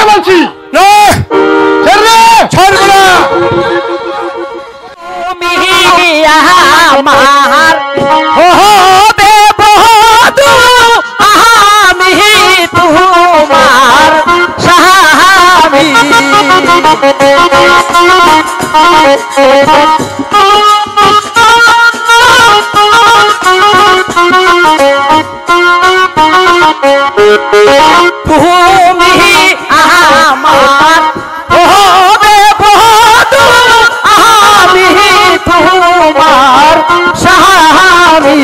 বলছি না ছেড়ে দে ছাড়বো না তুমি আমার হবে বধূ আমি তোমার স্বামী তুমি আমার হবে বধূ আমি তোমার স্বামী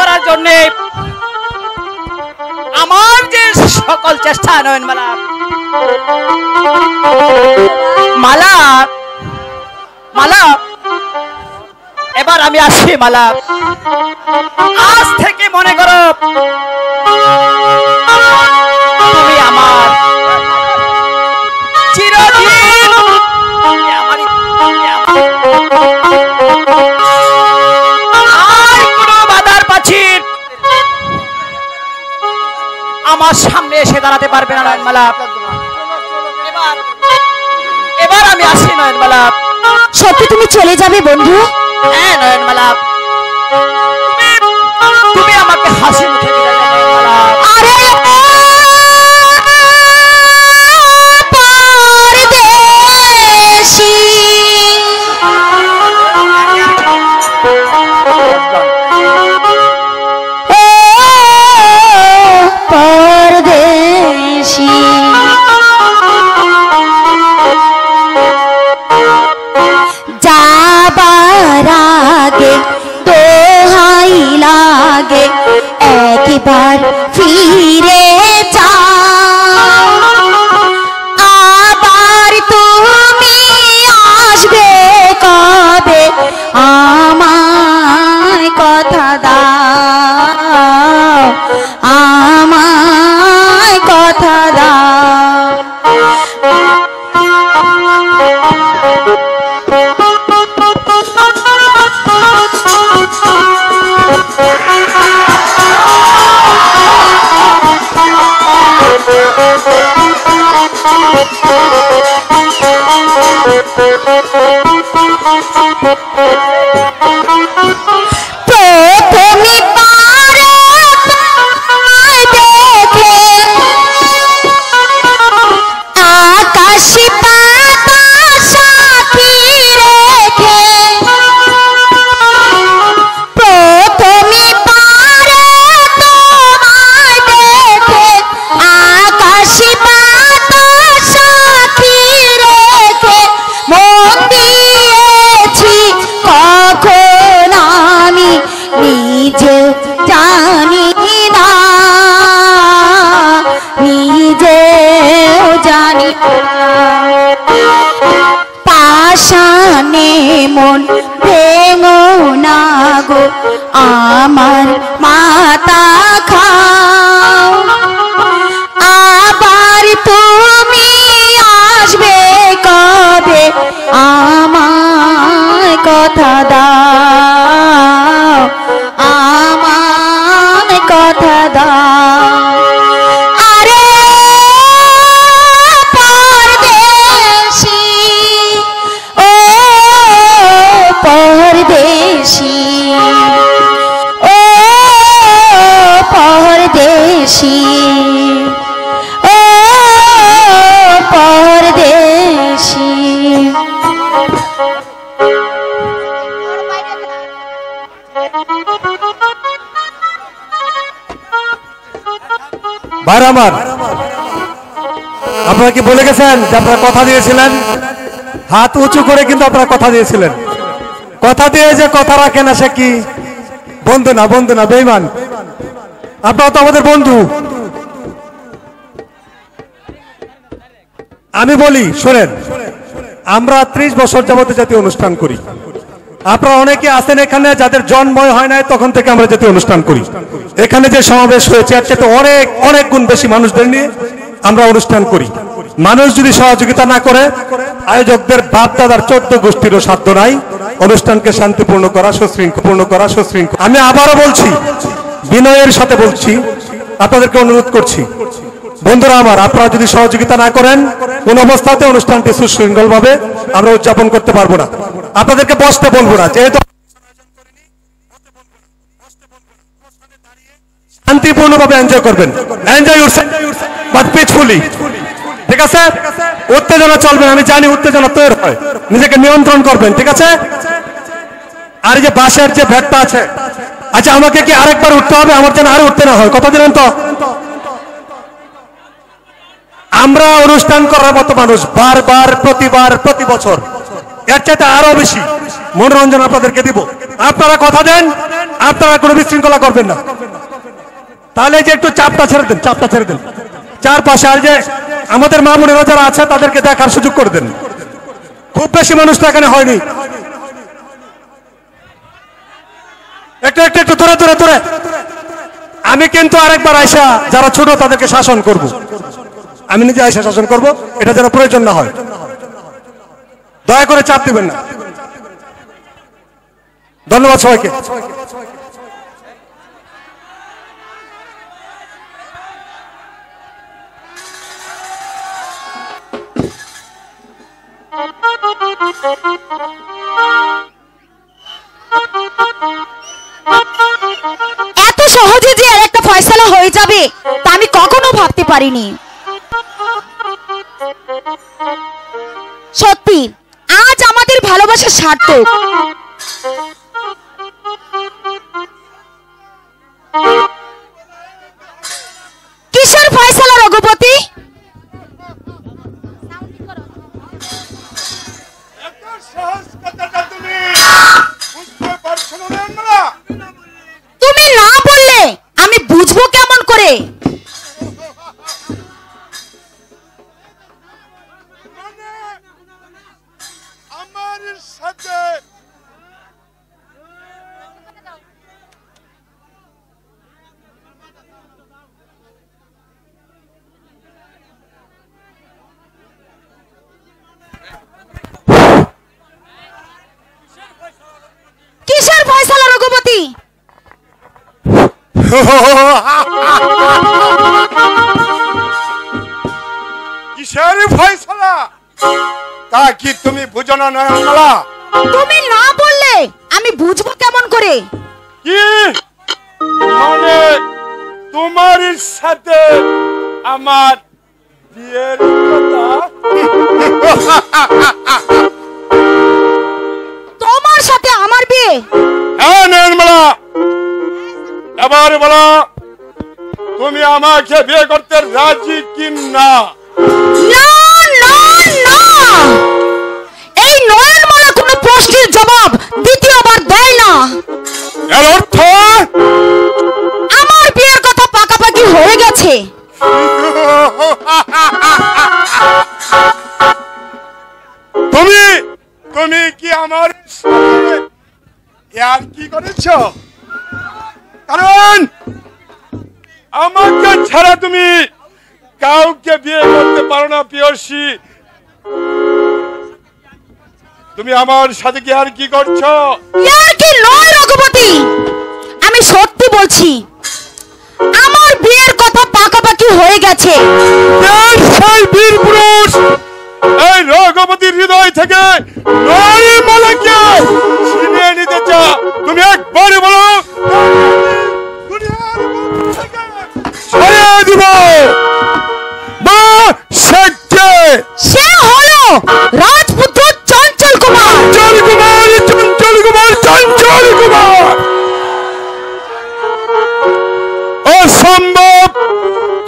করার জন্য আমার যে সকল চেষ্টা নয়ন মালা মালা মালা এবার আমি আসি মালা আজ থেকে মনে করো তুমি আমার চিরদিন আর কোনো বাধার প্রাচীর আমার সামনে এসে দাঁড়াতে পারবে না নয়নমালা। এবার আমি আসি নয়নমালা। সত্যি তুমি চলে যাবে বন্ধু? হ্যাঁ নয়নমালা, তুমি আমাকে হাসি মুখে বিদায় দাও নয়নমালা। আরে পরদেশী ও পরদেশী যাবার আগে দোহাই লাগে একবার ফিরে যাও, আবার তুমি আসবে কবে আমায় কথা দাও, আমায় কথা দাও। প্রথমে পারে তোমায় দেখে আকাশে বাতাস সাথী রেখে, প্রথমে পারে তোমায় দেখে আকাশে বাতাস সাথী রেখে, মন দিয়েছি কখন আমি নিজে জানি না, নিজেও জানি না। পাষাণে মন ভেঙো না গো আমার মাথা খাও, আবার তুমি আসবে কবে আমায় কথা দাও, আমায় কথা দাও। আরে পরদেশী ও পরদেশী ও পরদেশী ও পরদেশী। ভাই আমার, আপনারা কি বলে গেছেন যে আপনারা কথা দিয়েছিলেন? হাত উঁচু করে কিন্তু আপনারা কথা দিয়েছিলেন। কথা দিয়ে যে কথা রাখে না সে কি বন্ধু না? বন্ধু না, বেঈমান। আপনারা তো আমাদের বন্ধু। আমি বলি শোনেন, আমরা 30 বছর যাবত জাতীয় অনুষ্ঠান করি। আপনারা অনেকে আছেন এখানে যাদের জন্মই হয় নাই তখন থেকে আমরা জাতীয় অনুষ্ঠান করি। এখানে যে সমাবেশ হয়েছে এর চেয়ে অনেক অনেক গুণ বেশি মানুষদের নিয়ে আমরা অনুষ্ঠান করি। মানুষ যদি সহযোগিতা না করে, আয়োজকদের বাপ দাদার 14 গোষ্ঠীরও সাধ্য নাই অনুষ্ঠানকে শান্তিপূর্ণ করা, সুশৃঙ্খলপূর্ণ করা, সুশৃঙ্খল। আমি আবারও বলছি, বিনয়ের সাথে বলছি, আপনাদেরকে অনুরোধ করছি, বন্ধুরা আমার, আপনারা যদি সহযোগিতা না করেন কোন অবস্থাতে অনুষ্ঠানটি সুশৃঙ্খল ভাবে আমরা উদযাপন করতে পারবো না। আপনাদেরকে বসতে বলবো না, যেহেতু শান্তিপূর্ণ ভাবে এনজয় করবেন। এনজয় ইউরসেলফ বাট পিসফুলি, ঠিক আছে? উত্তেজনা চলবে, আমি জানি উত্তেজনা তৈরি হয়, নিজেকে নিয়ন্ত্রণ করবেন, ঠিক আছে? আর এই যে বাসের যে ভেটটা আছে, আচ্ছা আমাকে কি আরেকবার উঠতে হবে? আমার যেন আরো উঠতে না হয়, কথা দিলেন তো? আমরা অনুষ্ঠান করার মতো মানুষ, বারবার প্রতিবার প্রতি বছর এর চাইতে আরো বেশি মনোরঞ্জন আপনাদেরকে দিব। আপনারা কথা দেন, আপনারা কোনো বিশৃঙ্খলা করবেন না। তাহলে যে একটু চাপটা ছেড়ে দেন, চাপটা ছেড়ে দেন। চারপাশে আর যে আমাদের মা বোনেরা যারা আছে তাদেরকে দেখার সুযোগ করে দেন। খুব বেশি মানুষ তো এখানে হয়নি। একটু একটু একটু ধরে ধরে ধরে। আমি কিন্তু আরেকবার আয়সা যারা ছোট তাদেরকে শাসন করব। আমি নিজে আয়সা শাসন করব, এটা যেন প্রয়োজন না হয়। দয়া করে চাপ দিবেন না। ধন্যবাদ সবাইকে। এত সহজে যে আর একটা ফয়সালা হয়ে যাবে তা আমি কখনো ভাবতে পারিনি। সত্যি আজ আমাদের ভালোবাসা সার্থক। কিসের ফয়সালা রঘুপতি? তুমি না বললে আমি বুঝবো কেমন করে? আমার সাথে কিসের ফয়সালা রঘুপতি? কিসের ফয়সালা তা কি তুমি বুঝো না নয়নমালা? তুমি না বললে আমি বুঝবো কেমন করে? কি মানে তোমার সাথে আমার বিয়ের কথা? তোমার সাথে আমার বিয়ে? হ্যাঁ নয়নমালা, এবার বলো তুমি আমাকে বিয়ে করতে রাজি কি না? না না না, এই নয়নমালা কোনো প্রশ্নের জবাব দ্বিতীয়বার দেয় না। এর অর্থ আমার বিয়ের কথা পাকাপাকি হয়ে গেছে। তুমি তুমি কি আমার সাথে আর কি করেছো? কারণ আমাকে ছাড়া তুমি কাউকে বিয়ে করতে পারো না প্রিয়সী। তুমি আমার সাথে কি আর কি করছো? ইয়ার কি নয় রঘুপতি, আমি সত্যি বলছি আমার বিয়ের কথা পাকাপাকি হয়ে গেছে। সেই বীর পুরুষ এই রঘুপতির হৃদয় থেকে নয়নমালাকে ছিনিয়ে নিতে চাও। তুমি একবার বলো দুনিয়ার বুক থেকে সরিয়ে দিব। মা সে কে? সে হলো রাজপুত্র চঞ্চল কুমার। চঞ্চল কুমার, চঞ্চল কুমার, চঞ্চল কুমার অসম্ভব।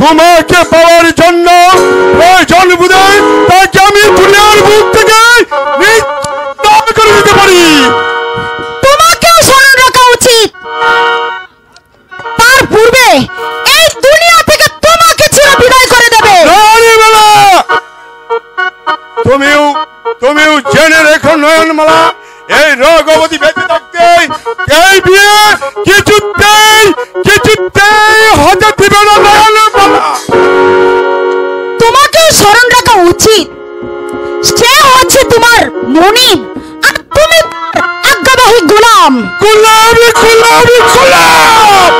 তোমাকে পাওয়ার জন্য প্রয়োজন বুঝে তাকে আমি দুনিয়ার বুক থেকে নির্যাতন করে দিতে পারি। তোমাকেও স্মরণ রাখা উচিত, তার পূর্বে এই দুনিয়া থেকে তোমাকে চির বিদায় করে দেবে। নয়নমালা, তুমিও জেনে রেখো নয়নমালা, এই রঘুপতি বেঁচে থাকতে এই বিয়ে কিছুতেই হতে দিবে না নয়নমালা। তোমাকেও স্মরণ রাখা উচিত, সে হচ্ছে তোমার মনিব আর তুমি আজ্ঞাবাহী গোলাম। গোলামি গোলামি গোলাম।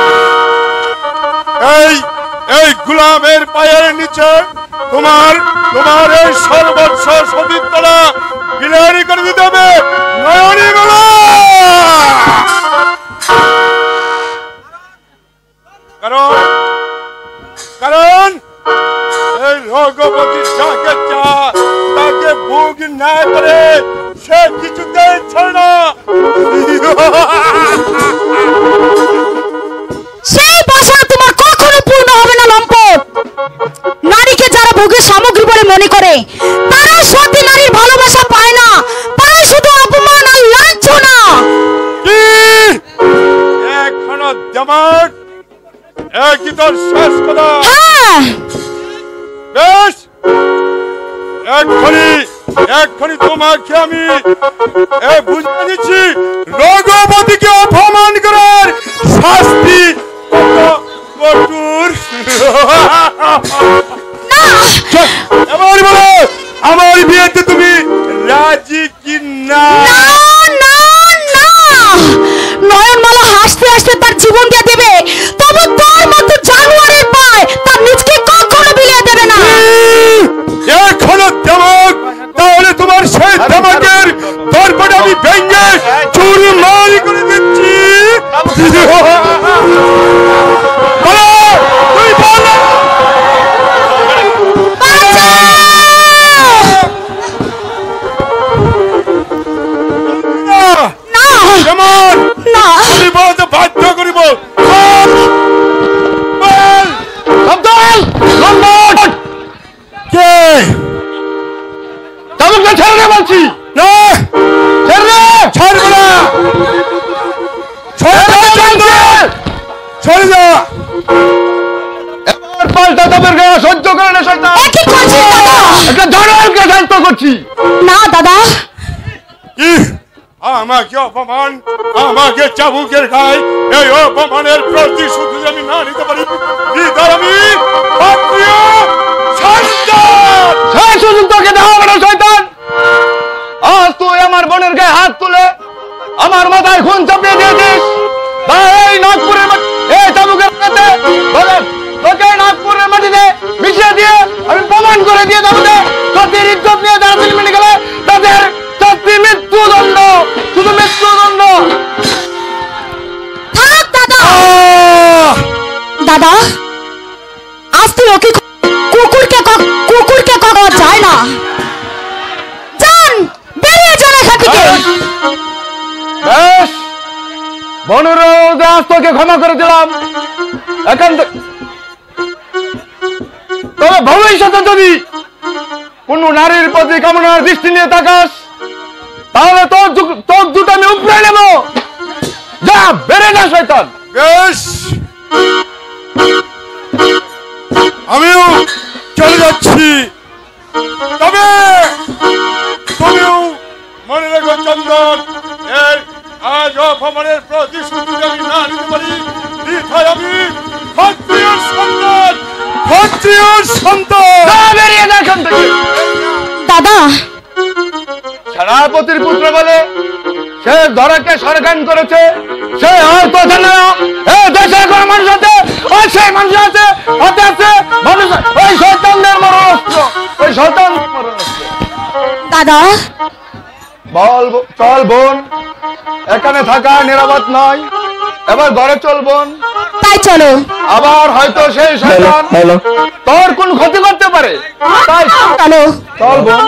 এই গোলামের পায়ের নিচে তোমার এই সর্বস্ব সতীত্বরা বিলীন করে দিতে হবে নয়নমালা। কারণ এই রঘুপতি যাকে চায় তাকে ভোগ না করে সে কিছুতেই ছাড়ে না। সেই বাসনা তোমার কখনো পূর্ণ হবে না লম্পট। নারীকে যারা ভোগের সামগ্রী বলে মনে করে তারা সত্যি নারীর ভালোবাসা পায় না, তারা শুধু জামাত একই তোর শেষ কথা। হ্যাঁ বেশ, এক্ষুনি তোমাকে আমি বুঝিয়ে দিচ্ছি রঘুপতিকে অপমান করার শাস্তি কত কঠোর। এবার বলো, আমার বিয়েতে তুমি রাজি কি না? না না না, নয়নমালা হাসতে হাসতে তার জীবন দিয়ে দেবে, তবে তোর মতো জানুয়ারির পায় তার নিজকে কখনো বিলিয়ে দেবে না। এখনো দেমক, তাহলে তোমার সেই দেমকের দরপটে আমি ভেঙে চুরমারি করে দিচ্ছি। বলো, তুই বলো। না যেমন না, আমি বলতে বাধ্য করিব। বল, বল। আব্দুল লম্বট কে তাবুকটা ছেড়ে দে বলছি। না ছেড়ে দে, ছাড়বো না, ছেড়ে দে চন্দন, ছেড়ে যা। এবার পাল্টা তাদের গায়ে সহ্য করে না শয়তান। এ কি করছিস দাদা? একটা ধরনকে শান্ত করছি। না দাদা, কি আমাকে অপমান, আমাকে চাবুকের গায়ে এই অপমানের প্রতিশোধ যদি আমি না নিতে পারি, হৃদয় আমি ক্ষত্রিয় সন্তান। সেই সুযোগ তোকে দেওয়া হবে না শয়তান। আজ তুই আমার বোনের গায়ে হাত তুলে আমার মাথায় খুন চাপিয়ে দিয়েছিস। তাই এই নাগপুরের এই চাবুকের কাছে তোকে নাগপুরের মাটিতে মিশিয়ে দিয়ে আমি প্রমাণ করে দিয়ে যাবো যে তোদের ইজ্জত নিয়ে যারা দিল মেনে গেলে তাদের শাস্তি মৃত্যুদণ্ড, শুধু মৃত্যুদণ্ড। থাক দাদা। দাদা, আজ তুই ওকে কুকুরকে খাওয়া যায় না। যান, বেরিয়ে যান এখান থেকে। বেশ, বনুরও আজ তোকে ক্ষমা করে দিলাম। এখন তবে ভবিষ্যতে যদি কোন নারীর প্রতি কামনার দৃষ্টি নিয়ে তাকাস, তাহলে তোর দুটো আমি উপরে নেব। যা, বেড়ে যা শয়তান। বেশ, আমিও চলে যাচ্ছি, তবে তুমিও মনে রেখো চন্দন, এর আজ অপমানের প্রতিশোধ যদি আমি না নিতে পারি, হৃদয় আমি ক্ষত্রিয় সন্তান, ক্ষত্রিয় সন্তান। যা, বেরিয়ে যা এখান থেকে। দাদা, সেনাপতির পুত্র বলে সে ধরাকে সরকার করেছে, সে হয়তো জানে না এই দেশের কোন মানুষ আছে, ওই সেই মানুষ আছে, হাতে আছে মানুষ, ওই শয়তানদের মরণাস্ত্র, ওই শয়তান মরণাস্ত্র। দাদা, বল, চল বোন, এখানে থাকা নিরাপদ নয়, এবার ঘরে চল বোন। তাই চলো। আবার হয়তো সেই শয়তান তোর কোন ক্ষতি করতে পারে, তাই চলো। চল বোন।